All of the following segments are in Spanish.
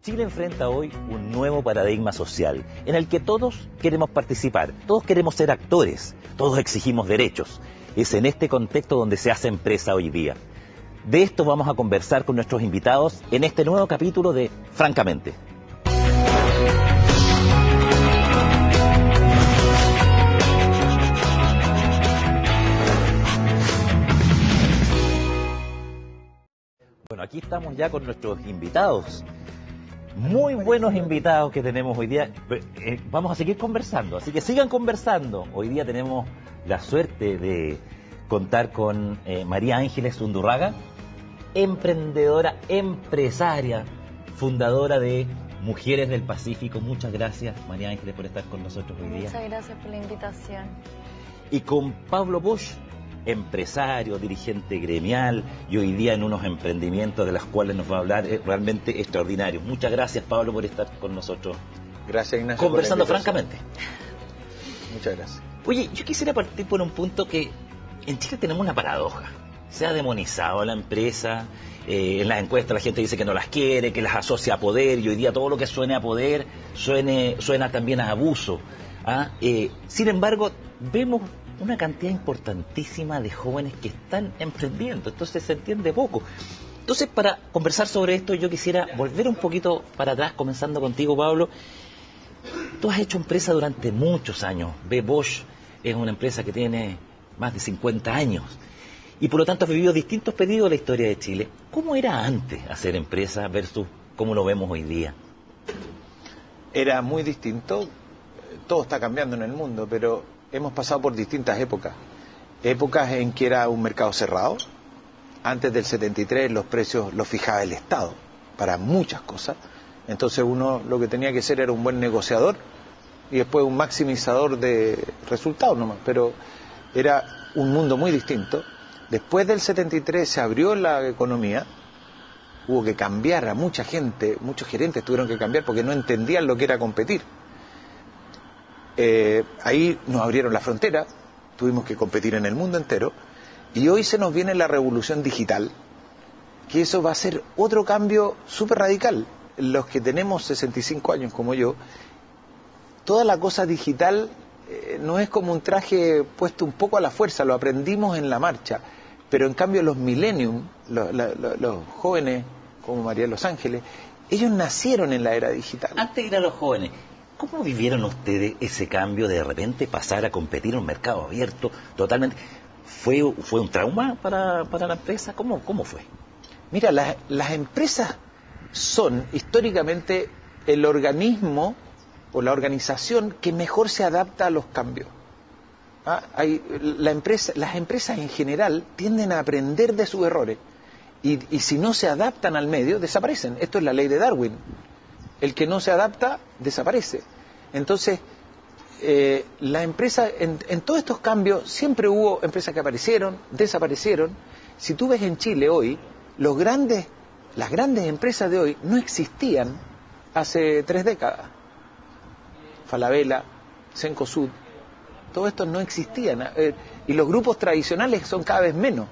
Chile enfrenta hoy un nuevo paradigma social en el que todos queremos participar, todos queremos ser actores, todos exigimos derechos. Es en este contexto donde se hace empresa hoy día. De esto vamos a conversar con nuestros invitados en este nuevo capítulo de Francamente. Bueno, aquí estamos ya con nuestros invitados. Muy buenos invitados que tenemos hoy día. Vamos a seguir conversando, así que sigan conversando. Hoy día tenemos la suerte de contar con María Ángeles Undurraga, emprendedora, empresaria, fundadora de Mujeres del Pacífico. Muchas gracias, María Ángeles, por estar con nosotros hoy día. Muchas gracias por la invitación. Y con Pablo Bosch, empresario, dirigente gremial y hoy día en unos emprendimientos de los cuales nos va a hablar realmente extraordinarios. Muchas gracias, Pablo, por estar con nosotros. Gracias, Ignacio. Conversando francamente. Muchas gracias. Oye, yo quisiera partir por un punto que en Chile tenemos una paradoja. Se ha demonizado a la empresa, en las encuestas la gente dice que no las quiere, que las asocia a poder, y hoy día todo lo que suene a poder suena también a abuso. Sin embargo, vemos una cantidad importantísima de jóvenes que están emprendiendo, entonces se entiende poco. Entonces, para conversar sobre esto, yo quisiera volver un poquito para atrás, comenzando contigo, Pablo. Tú has hecho empresa durante muchos años. Bosch es una empresa que tiene más de 50 años y por lo tanto has vivido distintos periodos de la historia de Chile. ¿Cómo era antes hacer empresa versus cómo lo vemos hoy día? Era muy distinto. Todo está cambiando en el mundo, pero hemos pasado por distintas épocas. Épocas en que era un mercado cerrado. Antes del 73 los precios los fijaba el Estado para muchas cosas. Entonces uno lo que tenía que ser era un buen negociador y después un maximizador de resultados nomás. Pero era un mundo muy distinto. Después del 73 se abrió la economía. Hubo que cambiar a mucha gente, muchos gerentes tuvieron que cambiar porque no entendían lo que era competir. Ahí nos abrieron la frontera, tuvimos que competir en el mundo entero y hoy se nos viene la revolución digital, que eso va a ser otro cambio súper radical. Los que tenemos 65 años como yo, toda la cosa digital no es como un traje puesto un poco a la fuerza, lo aprendimos en la marcha, pero en cambio los millennium, los jóvenes como María de los Ángeles, ellos nacieron en la era digital. Antes de ir a los jóvenes, ¿cómo vivieron ustedes ese cambio de repente pasar a competir en un mercado abierto totalmente? ¿Fue un trauma para la empresa? ¿Cómo fue? Mira, las empresas son históricamente el organismo o la organización que mejor se adapta a los cambios. Las empresas en general tienden a aprender de sus errores y si no se adaptan al medio, desaparecen. Esto es la ley de Darwin. El que no se adapta, desaparece. Entonces, la empresa, en todos estos cambios, siempre hubo empresas que aparecieron, desaparecieron. Si tú ves en Chile hoy, las grandes empresas de hoy no existían hace 3 décadas. Falabella, Cencosud, todo esto no existían. Y los grupos tradicionales son cada vez menos,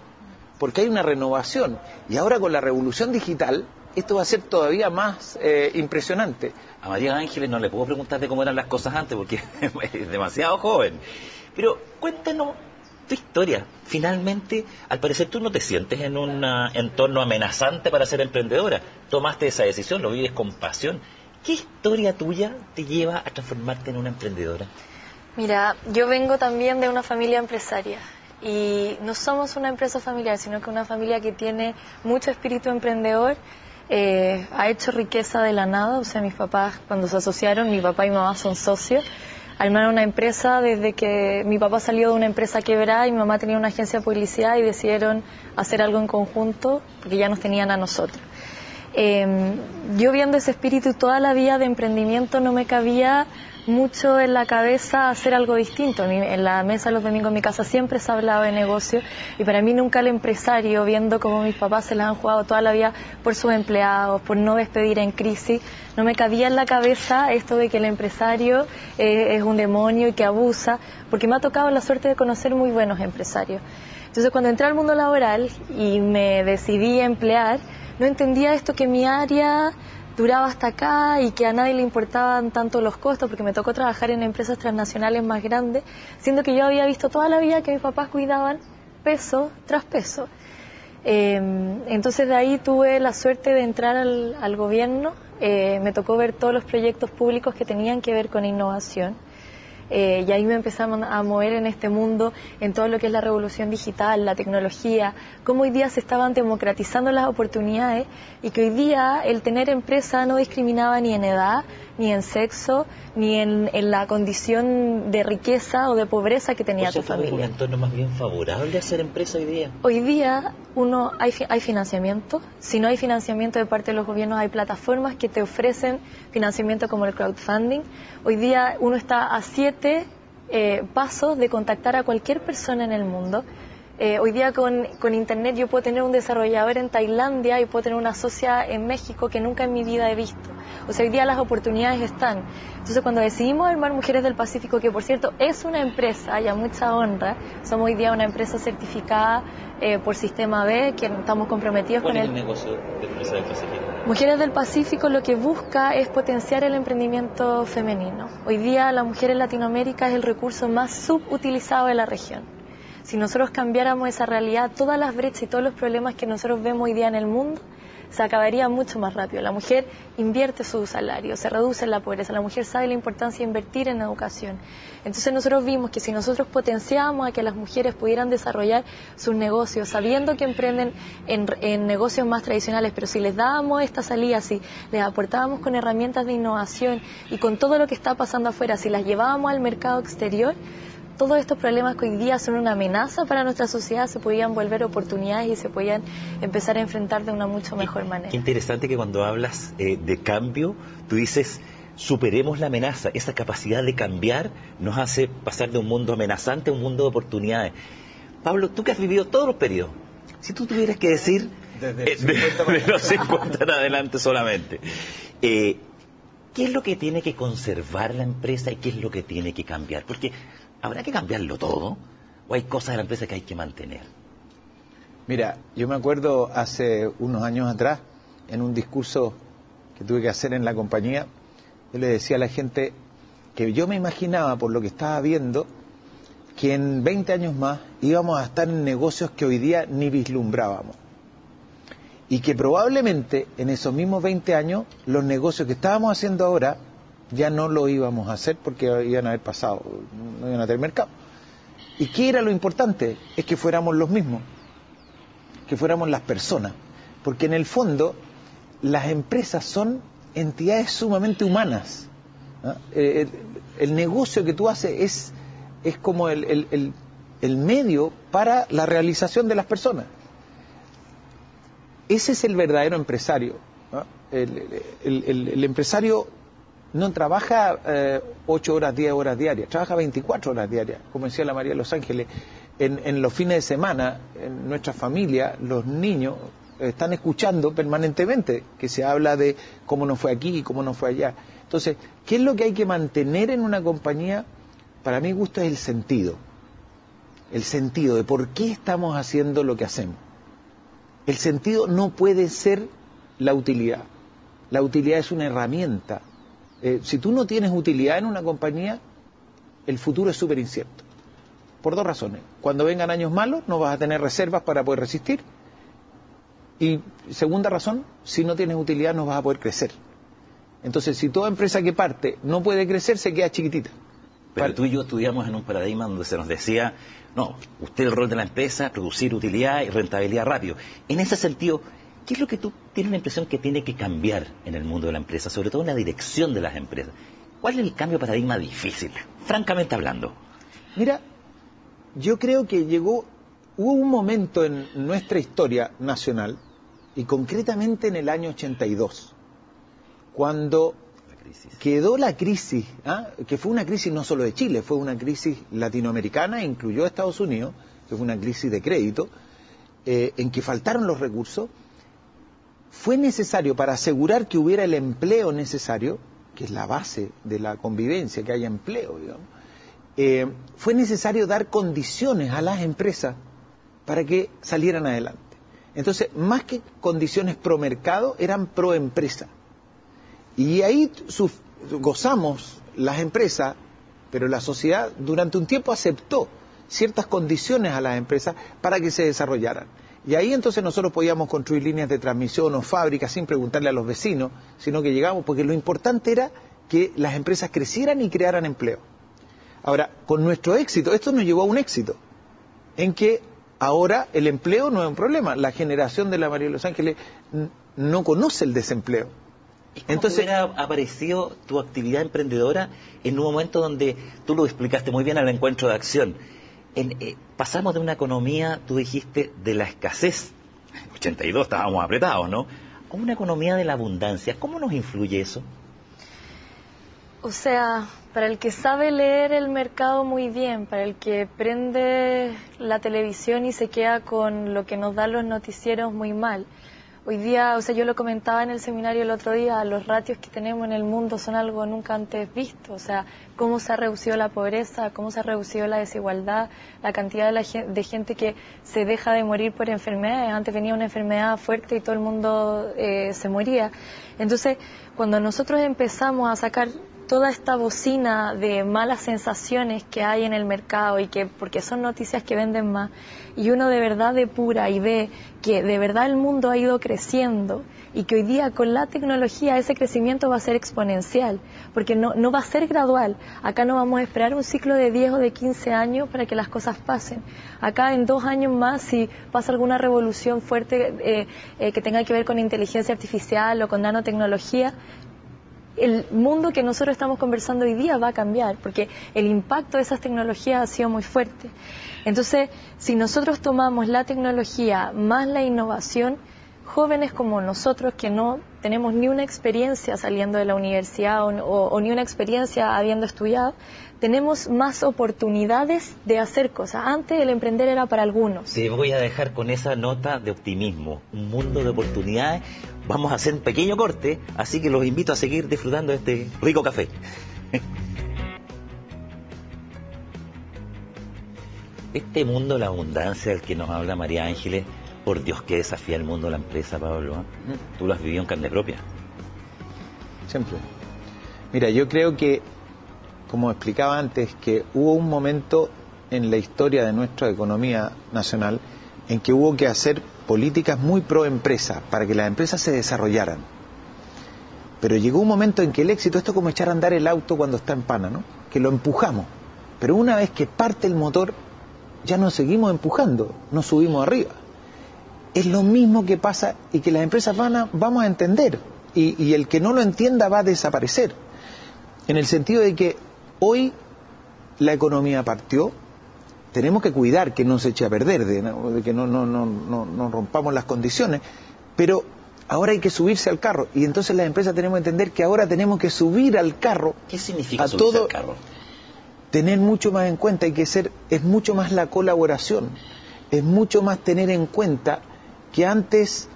porque hay una renovación. Y ahora con la revolución digital, esto va a ser todavía más impresionante. A María Ángeles no le puedo preguntar de cómo eran las cosas antes porque es demasiado joven. Pero cuéntanos tu historia. Finalmente, al parecer tú no te sientes en un entorno amenazante para ser emprendedora. Tomaste esa decisión, lo vives con pasión. ¿Qué historia tuya te lleva a transformarte en una emprendedora? Mira, yo vengo también de una familia empresaria. Y no somos una empresa familiar, sino que una familia que tiene mucho espíritu emprendedor. Ha hecho riqueza de la nada, o sea, mis papás cuando se asociaron, mi papá y mi mamá son socios, armaron una empresa desde que mi papá salió de una empresa quebrada y mi mamá tenía una agencia de publicidad y decidieron hacer algo en conjunto porque ya nos tenían a nosotros. Yo viendo ese espíritu toda la vida de emprendimiento no me cabía mucho en la cabeza hacer algo distinto. En la mesa los domingos en mi casa siempre se hablaba de negocio y para mí nunca el empresario, viendo cómo mis papás se las han jugado toda la vida por sus empleados, por no despedir en crisis, no me cabía en la cabeza esto de que el empresario es un demonio y que abusa, porque me ha tocado la suerte de conocer muy buenos empresarios. Entonces cuando entré al mundo laboral y me decidí a emplear, no entendía esto que mi área duraba hasta acá y que a nadie le importaban tanto los costos, porque me tocó trabajar en empresas transnacionales más grandes, siendo que yo había visto toda la vida que mis papás cuidaban peso tras peso. Entonces de ahí tuve la suerte de entrar al gobierno. Me tocó ver todos los proyectos públicos que tenían que ver con innovación. Y ahí me empezamos a mover en este mundo, en todo lo que es la revolución digital, la tecnología, cómo hoy día se estaban democratizando las oportunidades y que hoy día el tener empresa no discriminaba ni en edad, ni en sexo, ni en la condición de riqueza o de pobreza que tenía tu familia. ¿Es un entorno más bien favorable a hacer empresa hoy día? Hoy día hay financiamiento. Si no hay financiamiento de parte de los gobiernos, hay plataformas que te ofrecen financiamiento como el crowdfunding. Hoy día uno está a 7 pasos de contactar a cualquier persona en el mundo. Hoy día con internet yo puedo tener un desarrollador en Tailandia y puedo tener una socia en México que nunca en mi vida he visto. O sea, hoy día las oportunidades están. Entonces cuando decidimos armar Mujeres del Pacífico, que por cierto es una empresa y a mucha honra, somos hoy día una empresa certificada por Sistema B, que estamos comprometidos con el negocio de Empresa del Pacífico? Mujeres del Pacífico lo que busca es potenciar el emprendimiento femenino. Hoy día la mujer en Latinoamérica es el recurso más subutilizado de la región. Si nosotros cambiáramos esa realidad, todas las brechas y todos los problemas que nosotros vemos hoy día en el mundo se acabaría mucho más rápido. La mujer invierte su salario, se reduce la pobreza, la mujer sabe la importancia de invertir en educación. Entonces nosotros vimos que si nosotros potenciábamos a que las mujeres pudieran desarrollar sus negocios, sabiendo que emprenden en negocios más tradicionales, pero si les dábamos esta salida, si les aportábamos con herramientas de innovación y con todo lo que está pasando afuera, si las llevábamos al mercado exterior, todos estos problemas que hoy día son una amenaza para nuestra sociedad se podían volver oportunidades y se podían empezar a enfrentar de una mucho mejor manera. Qué interesante que cuando hablas de cambio, tú dices, superemos la amenaza. Esa capacidad de cambiar nos hace pasar de un mundo amenazante a un mundo de oportunidades. Pablo, tú que has vivido todos los periodos, si tú tuvieras que decir de los 50 en adelante solamente, ¿qué es lo que tiene que conservar la empresa y qué es lo que tiene que cambiar? Porque ¿habrá que cambiarlo todo? ¿O hay cosas de la empresa que hay que mantener? Mira, yo me acuerdo hace unos años atrás, en un discurso que tuve que hacer en la compañía, yo le decía a la gente que yo me imaginaba, por lo que estaba viendo, que en 20 años más íbamos a estar en negocios que hoy día ni vislumbrábamos. Y que probablemente en esos mismos 20 años, los negocios que estábamos haciendo ahora, ya no lo íbamos a hacer porque iban a haber pasado, no iban a tener mercado. ¿Y qué era lo importante? Es que fuéramos los mismos, que fuéramos las personas, porque en el fondo las empresas son entidades sumamente humanas, ¿no? El negocio que tú haces es como el medio para la realización de las personas. Ese es el verdadero empresario, ¿no? El empresario no trabaja 8 horas, 10 horas diarias, trabaja 24 horas diarias, como decía la María de Los Ángeles. En los fines de semana, en nuestra familia, los niños están escuchando permanentemente que se habla de cómo nos fue aquí y cómo nos fue allá. Entonces, ¿qué es lo que hay que mantener en una compañía? Para mi gusto es el sentido de por qué estamos haciendo lo que hacemos. El sentido no puede ser la utilidad. La utilidad es una herramienta. Si tú no tienes utilidad en una compañía, el futuro es súper incierto. Por 2 razones. Cuando vengan años malos, no vas a tener reservas para poder resistir. Y segunda razón, si no tienes utilidad, no vas a poder crecer. Entonces, si toda empresa que parte no puede crecer, se queda chiquitita. Pero tú y yo estudiamos en un paradigma donde se nos decía, no, usted el rol de la empresa, producir utilidad y rentabilidad rápido. En ese sentido, ¿qué es lo que tú tienes la impresión que tiene que cambiar en el mundo de la empresa, sobre todo en la dirección de las empresas? ¿Cuál es el cambio de paradigma difícil, francamente hablando? Mira, yo creo que hubo un momento en nuestra historia nacional, y concretamente en el año 82, cuando quedó la crisis, que fue una crisis no solo de Chile, fue una crisis latinoamericana, incluyó a Estados Unidos, que fue una crisis de crédito, en que faltaron los recursos. Fue necesario, para asegurar que hubiera el empleo necesario, que es la base de la convivencia, que haya empleo, digamos, fue necesario dar condiciones a las empresas para que salieran adelante. Entonces, más que condiciones pro mercado, eran pro empresa. Y ahí gozamos las empresas, pero la sociedad durante un tiempo aceptó ciertas condiciones a las empresas para que se desarrollaran. Y ahí entonces nosotros podíamos construir líneas de transmisión o fábricas sin preguntarle a los vecinos, sino que llegamos, porque lo importante era que las empresas crecieran y crearan empleo. Ahora, con nuestro éxito, esto nos llevó a un éxito, en que ahora el empleo no es un problema. La generación de la María de los Ángeles no conoce el desempleo. Entonces hubiera aparecido tu actividad emprendedora en un momento donde tú lo explicaste muy bien al encuentro de acción. Pasamos de una economía, tú dijiste, de la escasez, en 82 estábamos apretados, ¿no?, a una economía de la abundancia. ¿Cómo nos influye eso? O sea, para el que sabe leer el mercado muy bien, para el que prende la televisión y se queda con lo que nos dan los noticieros muy mal. Hoy día, o sea, yo lo comentaba en el seminario el otro día, los ratios que tenemos en el mundo son algo nunca antes visto. O sea, cómo se ha reducido la pobreza, cómo se ha reducido la desigualdad, la cantidad de gente que se deja de morir por enfermedades. Antes venía una enfermedad fuerte y todo el mundo se moría. Entonces, cuando nosotros empezamos a sacar toda esta bocina de malas sensaciones que hay en el mercado y que porque son noticias que venden más, y uno de verdad depura y ve que de verdad el mundo ha ido creciendo y que hoy día con la tecnología ese crecimiento va a ser exponencial, porque no va a ser gradual. Acá no vamos a esperar un ciclo de 10 o de 15 años para que las cosas pasen. Acá en 2 años más, si pasa alguna revolución fuerte que tenga que ver con inteligencia artificial o con nanotecnología, el mundo que nosotros estamos conversando hoy día va a cambiar, porque el impacto de esas tecnologías ha sido muy fuerte. Entonces, si nosotros tomamos la tecnología más la innovación, jóvenes como nosotros que no tenemos ni una experiencia saliendo de la universidad o ni una experiencia habiendo estudiado, tenemos más oportunidades de hacer cosas. Antes el emprender era para algunos. Te voy a dejar con esa nota de optimismo, un mundo de oportunidades. Vamos a hacer un pequeño corte, así que los invito a seguir disfrutando de este rico café. Este mundo de la abundancia del que nos habla María Ángeles, por Dios que desafía el mundo de la empresa, Pablo, ¿eh? Tú lo has vivido en carne propia. Siempre. Mira, yo creo que, como explicaba antes, que hubo un momento en la historia de nuestra economía nacional en que hubo que hacer políticas muy pro empresa para que las empresas se desarrollaran. Pero llegó un momento en que el éxito, esto es como echar a andar el auto cuando está en pana, ¿no?, que lo empujamos. Pero una vez que parte el motor, ya no seguimos empujando, no subimos arriba. Es lo mismo que pasa y que las empresas vamos a entender. Y el que no lo entienda va a desaparecer. En el sentido de que hoy la economía partió, tenemos que cuidar que no se eche a perder, de que no rompamos las condiciones, pero ahora hay que subirse al carro. Y entonces las empresas tenemos que entender que ahora tenemos que subir al carro. ¿Qué significa subirse al carro? Tener mucho más en cuenta, es mucho más la colaboración, es mucho más tener en cuenta que antes,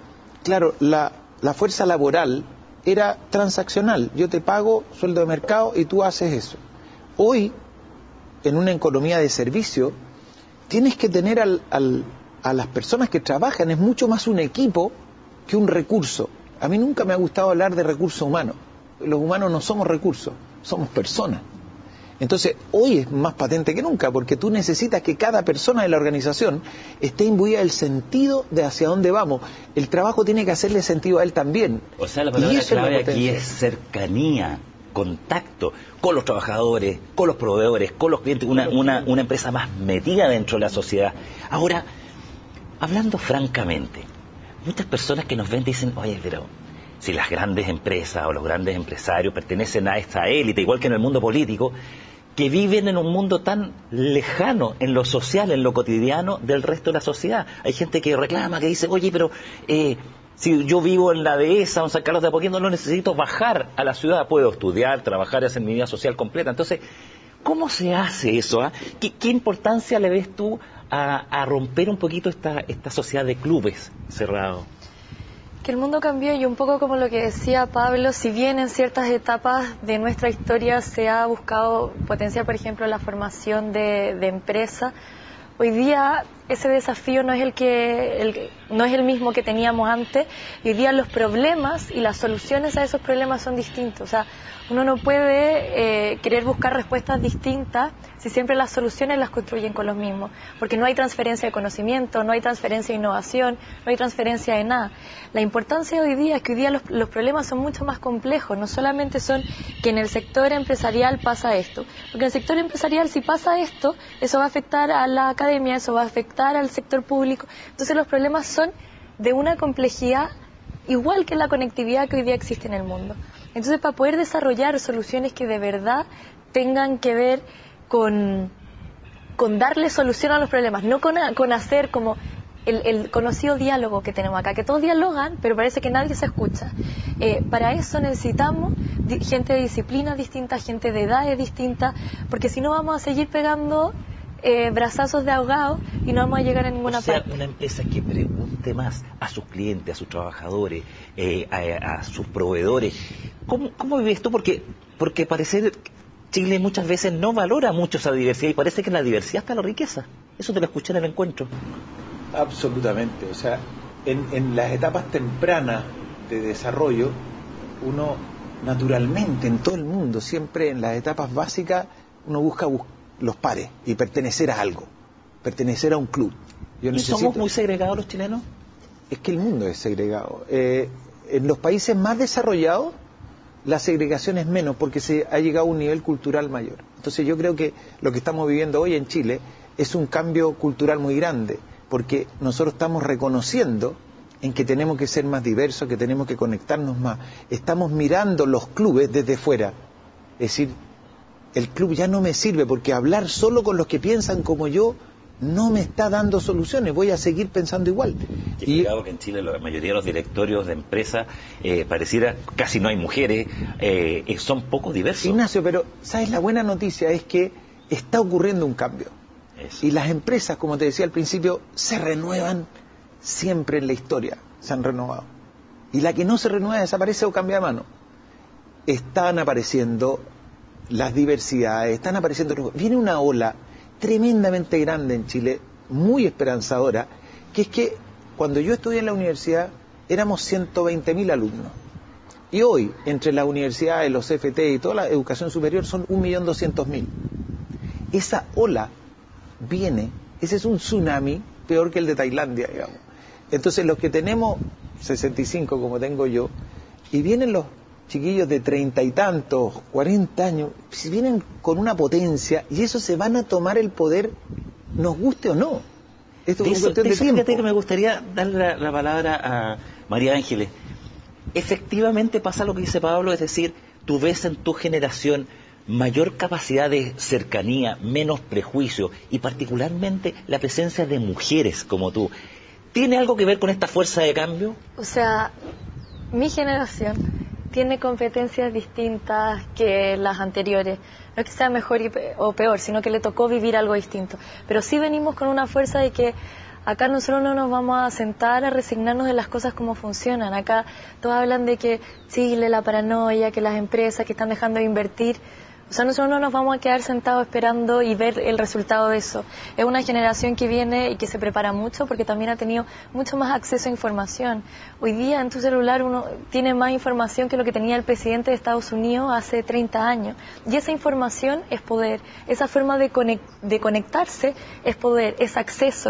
claro, la fuerza laboral era transaccional. Yo te pago sueldo de mercado y tú haces eso. Hoy, en una economía de servicio, tienes que tener a las personas que trabajan, es mucho más un equipo que un recurso. A mí nunca me ha gustado hablar de recursos humanos. Los humanos no somos recursos, somos personas. Entonces, hoy es más patente que nunca, porque tú necesitas que cada persona de la organización esté imbuida del sentido de hacia dónde vamos. El trabajo tiene que hacerle sentido a él también. O sea, la palabra clave aquí es cercanía, contacto con los trabajadores, con los proveedores, con los clientes, una empresa más metida dentro de la sociedad. Ahora, hablando francamente, muchas personas que nos ven dicen, oye, pero si las grandes empresas o los grandes empresarios pertenecen a esta élite, igual que en el mundo político, que viven en un mundo tan lejano en lo social, en lo cotidiano del resto de la sociedad. Hay gente que reclama, que dice, oye, pero si yo vivo en la dehesa o en San Carlos de Apoquindo, no necesito bajar a la ciudad, puedo estudiar, trabajar y hacer mi vida social completa. Entonces, ¿cómo se hace eso? ¿Qué importancia le ves tú a romper un poquito esta sociedad de clubes cerrados? Que el mundo cambió, y un poco como lo que decía Pablo, si bien en ciertas etapas de nuestra historia se ha buscado potenciar, por ejemplo, la formación de empresa, hoy día ese desafío no es no es el mismo que teníamos antes, y hoy día los problemas y las soluciones a esos problemas son distintos. O sea, uno no puede querer buscar respuestas distintas si siempre las soluciones las construyen con los mismos, porque no hay transferencia de conocimiento, no hay transferencia de innovación, no hay transferencia de nada. La importancia hoy día es que hoy día los problemas son mucho más complejos, no solamente son que en el sector empresarial pasa esto, porque en el sector empresarial si pasa esto, eso va a afectar a la academia, eso va a afectar al sector público. Entonces los problemas son de una complejidad igual que la conectividad que hoy día existe en el mundo. Entonces, para poder desarrollar soluciones que de verdad tengan que ver con darle solución a los problemas, no con hacer como el conocido diálogo que tenemos acá, que todos dialogan, pero parece que nadie se escucha. Para eso necesitamos gente de disciplinas distintas, gente de edades distintas, porque si no vamos a seguir pegando brazazos de ahogado y no vamos a llegar a ninguna parte. Una empresa que pregunte más a sus clientes, a sus trabajadores, a sus proveedores. ¿Cómo vives tú? Porque parece Chile muchas veces no valora mucho esa diversidad y parece que en la diversidad está la riqueza. Eso te lo escuché en el encuentro. Absolutamente. O sea, en las etapas tempranas de desarrollo, uno naturalmente en todo el mundo, siempre en las etapas básicas, uno busca los pares y pertenecer a algo, pertenecer a un club. ¿Y somos muy segregados los chilenos? Es que el mundo es segregado. En los países más desarrollados la segregación es menos porque se ha llegado a un nivel cultural mayor. Entonces yo creo que lo que estamos viviendo hoy en Chile es un cambio cultural muy grande, porque nosotros estamos reconociendo en que tenemos que ser más diversos, que tenemos que conectarnos más. Estamos mirando los clubes desde fuera. Es decir, el club ya no me sirve porque hablar solo con los que piensan como yo no me está dando soluciones, voy a seguir pensando igual. Y claro que en Chile la mayoría de los directorios de empresas pareciera casi no hay mujeres, son poco diversos. Ignacio, pero ¿sabes? La buena noticia es que está ocurriendo un cambio. Eso. Y las empresas, como te decía al principio, se renuevan siempre en la historia, se han renovado. Y la que no se renueva desaparece o cambia de mano. Están apareciendo las diversidades, están apareciendo... Viene una ola tremendamente grande en Chile, muy esperanzadora, que es que cuando yo estudié en la universidad éramos 120.000 alumnos. Y hoy, entre las universidades, los CFT y toda la educación superior, son 1.200.000. Esa ola viene, ese es un tsunami peor que el de Tailandia, digamos. Entonces los que tenemos 65 como tengo yo, y vienen los chiquillos de 30 y tantos, 40 años, si vienen con una potencia, y eso se van a tomar el poder, nos guste o no. Esto es una cuestión de tiempo. Fíjate que me gustaría darle la palabra a María Ángeles. Efectivamente pasa lo que dice Pablo, es decir, tú ves en tu generación mayor capacidad de cercanía, menos prejuicio, y particularmente la presencia de mujeres como tú. ¿Tiene algo que ver con esta fuerza de cambio? O sea, mi generación tiene competencias distintas que las anteriores. No es que sea mejor o peor, sino que le tocó vivir algo distinto. Pero sí venimos con una fuerza de que acá nosotros no nos vamos a sentar a resignarnos de las cosas como funcionan. Acá todos hablan de que Chile, la paranoia, que las empresas que están dejando de invertir. O sea, nosotros no nos vamos a quedar sentados esperando y ver el resultado de eso. Es una generación que viene y que se prepara mucho porque también ha tenido mucho más acceso a información. Hoy día en tu celular uno tiene más información que lo que tenía el presidente de Estados Unidos hace 30 años. Y esa información es poder. Esa forma de conectarse es poder, es acceso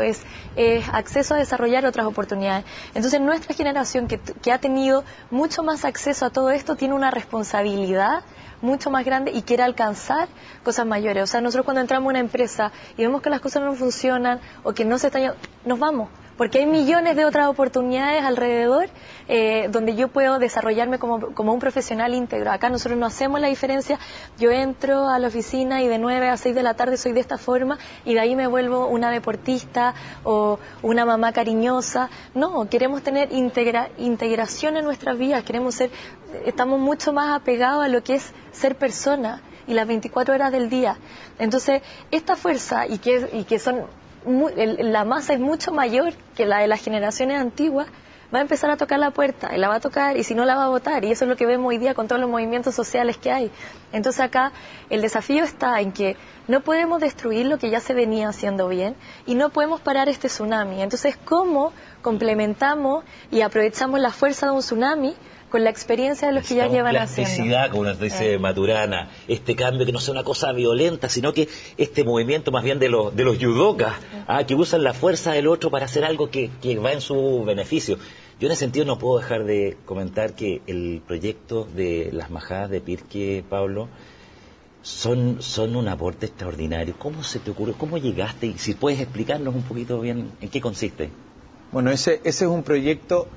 a desarrollar otras oportunidades. Entonces nuestra generación que ha tenido mucho más acceso a todo esto tiene una responsabilidad mucho más grande y quiere alcanzar cosas mayores. O sea, nosotros cuando entramos a una empresa y vemos que las cosas no funcionan o que no se están... nos vamos, porque hay millones de otras oportunidades alrededor donde yo puedo desarrollarme como un profesional íntegro. Acá nosotros no hacemos la diferencia. Yo entro a la oficina y de 9 a 6 de la tarde soy de esta forma y de ahí me vuelvo una deportista o una mamá cariñosa. No, queremos tener integración en nuestras vidas, estamos mucho más apegados a lo que es ser persona y las 24 horas del día. Entonces, esta fuerza y que son la masa es mucho mayor que la de las generaciones antiguas, va a empezar a tocar la puerta, y la va a tocar, y si no la va a botar, y eso es lo que vemos hoy día con todos los movimientos sociales que hay. Entonces acá el desafío está en que no podemos destruir lo que ya se venía haciendo bien, y no podemos parar este tsunami. Entonces, ¿cómo complementamos y aprovechamos la fuerza de un tsunami con la experiencia de los que ya llevan haciendo? Plasticidad, como nos dice Maturana, este cambio que no sea una cosa violenta, sino que este movimiento más bien de los yudokas, que usan la fuerza del otro para hacer algo que va en su beneficio. Yo en ese sentido no puedo dejar de comentar que el proyecto de las majadas de Pirque, Pablo, son un aporte extraordinario. ¿Cómo se te ocurrió? ¿Cómo llegaste? Y si puedes explicarnos un poquito bien en qué consiste. Bueno, ese es un proyecto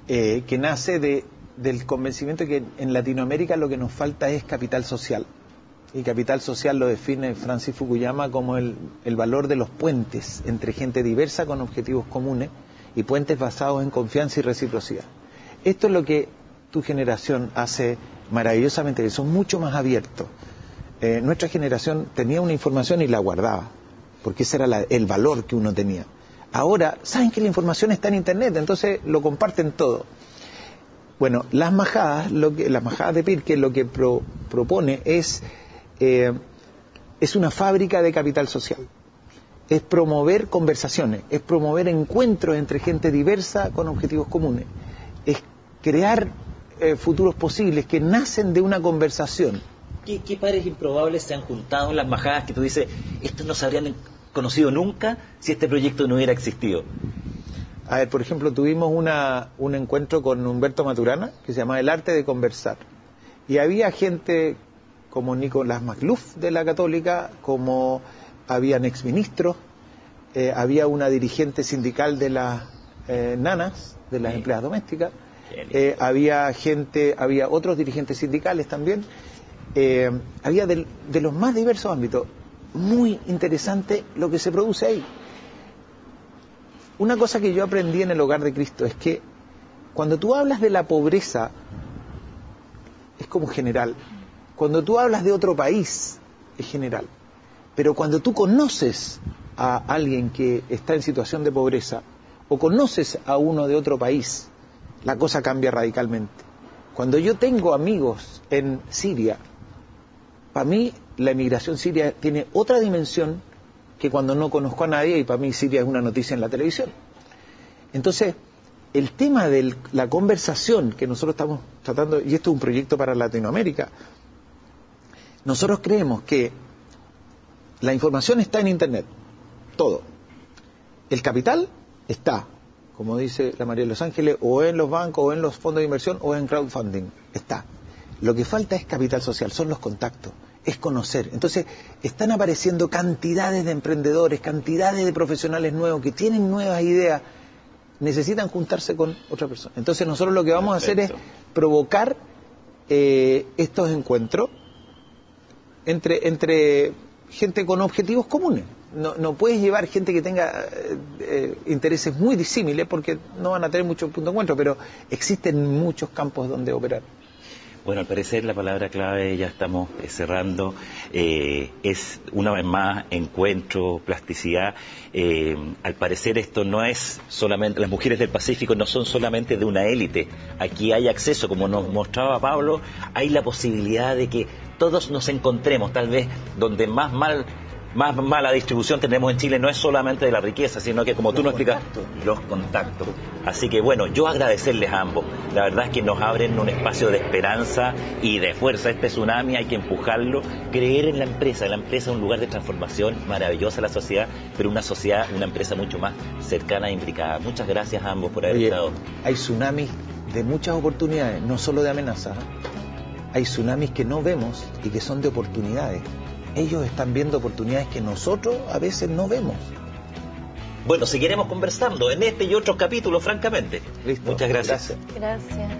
que nace del convencimiento que en Latinoamérica lo que nos falta es capital social. Y capital social lo define Francis Fukuyama como el valor de los puentes entre gente diversa con objetivos comunes y puentes basados en confianza y reciprocidad. Esto es lo que tu generación hace maravillosamente, que son mucho más abiertos. Nuestra generación tenía una información y la guardaba, porque ese era el valor que uno tenía. Ahora, saben que la información está en Internet, entonces lo comparten todo. Bueno, las majadas de Pirque lo que propone es una fábrica de capital social. Es promover conversaciones, es promover encuentros entre gente diversa con objetivos comunes. Es crear futuros posibles que nacen de una conversación. ¿Qué pares improbables se han juntado en las majadas que tú dices, estos no se habrían conocido nunca si este proyecto no hubiera existido? A ver, por ejemplo, tuvimos un encuentro con Humberto Maturana que se llama El Arte de Conversar. Y había gente como Nicolás Magluf de la Católica, como habían exministros, había una dirigente sindical de las nanas, de las empleadas domésticas, había otros dirigentes sindicales también, había de los más diversos ámbitos. Muy interesante lo que se produce ahí. Una cosa que yo aprendí en el Hogar de Cristo es que cuando tú hablas de la pobreza, es como general. Cuando tú hablas de otro país, es general. Pero cuando tú conoces a alguien que está en situación de pobreza, o conoces a uno de otro país, la cosa cambia radicalmente. Cuando yo tengo amigos en Siria, para mí la emigración siria tiene otra dimensión que cuando no conozco a nadie, y para mí Siria es una noticia en la televisión. Entonces, el tema de la conversación que nosotros estamos tratando, y esto es un proyecto para Latinoamérica, nosotros creemos que la información está en Internet, todo. El capital está, como dice la María de Los Ángeles, o en los bancos, o en los fondos de inversión, o en crowdfunding, está. Lo que falta es capital social, son los contactos, es conocer. Entonces, están apareciendo cantidades de emprendedores, cantidades de profesionales nuevos que tienen nuevas ideas, necesitan juntarse con otra persona. Entonces, nosotros lo que vamos a hacer es provocar estos encuentros entre gente con objetivos comunes. No puedes llevar gente que tenga intereses muy disímiles porque no van a tener mucho punto de encuentro, pero existen muchos campos donde operar. Bueno, al parecer la palabra clave, ya estamos cerrando, es una vez más encuentro, plasticidad. Al parecer esto no es solamente, las mujeres del Pacífico no son solamente de una élite. Aquí hay acceso, como nos mostraba Pablo, hay la posibilidad de que todos nos encontremos, tal vez donde más mala distribución tenemos en Chile no es solamente de la riqueza, sino que, como tú nos explicas, los contactos. Así que bueno, yo agradecerles a ambos. La verdad es que nos abren un espacio de esperanza y de fuerza. Este tsunami hay que empujarlo, creer en la empresa. La empresa es un lugar de transformación maravillosa a la sociedad, pero una sociedad, una empresa mucho más cercana e implicada. Muchas gracias a ambos por haber estado. Hay tsunamis de muchas oportunidades, no solo de amenazas. Hay tsunamis que no vemos y que son de oportunidades. Ellos están viendo oportunidades que nosotros a veces no vemos. Bueno, seguiremos conversando en este y otros capítulos, francamente. Listo. Muchas gracias. Gracias.